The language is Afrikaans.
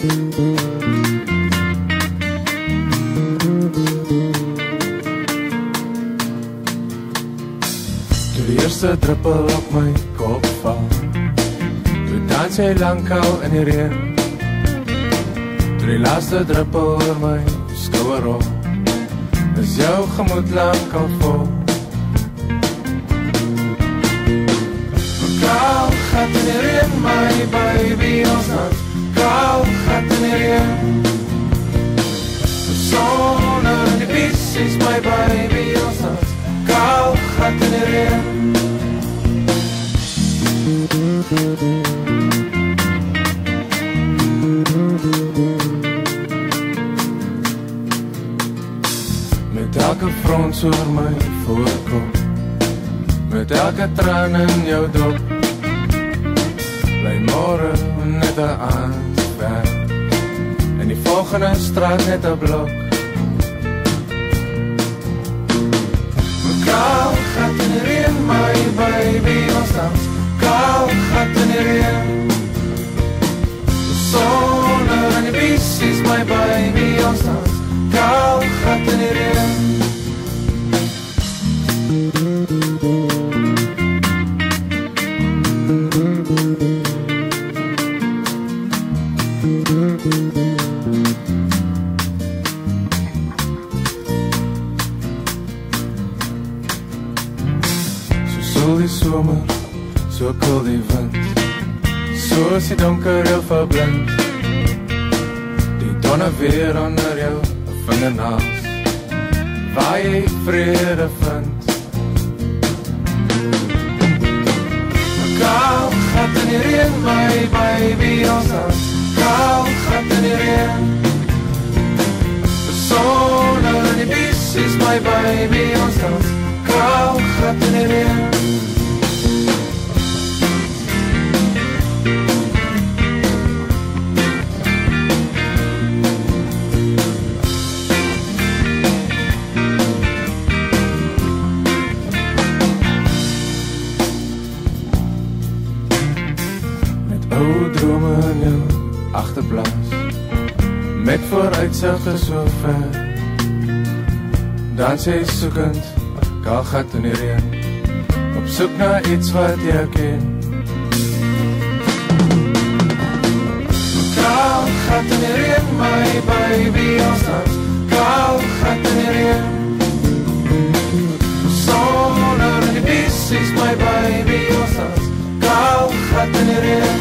Toe die eerste druppel op my kop val, toe dans jy lankal in die reën, toe die laaste druppel oor my skouer rol, is jou gemoed lankal vol. Kaal gat in die reën, my baby, ons nat, kaal gat in die reën, sonne in die pieces, my baby, ons nat, kaal gat in die reën. Met elke frons oor my voorkop, met elke traan in jou dop, bly môre net 'n aand weg, en die volgende straat net 'n blok. Kaal gat in die reën, my baby, ons dans, kaal gat in die reën, sonne in die pieces, my baby, ons dans, kaal gat in die reën. So die somer, so koel die wind, soos die donker jou verblind, die donne weer onder jou vingernaels, waar jy vrede vind. Kaal gat in die reën, my baby, ons dans, kaal gat in die reën, sonne in die pieces, my baby, ons dans, kaal gat in die reën. Ou drome in jou agterplaas, met vooruitsigte so ver, dans jy soekend, kaal gat in die reën, op soek na iets wat jy ken. Kaal gat in die reën, my baby, ons dans, kaal gat in die reën, sonne in die pieces, my baby, ons dans, kaal gat in die reën.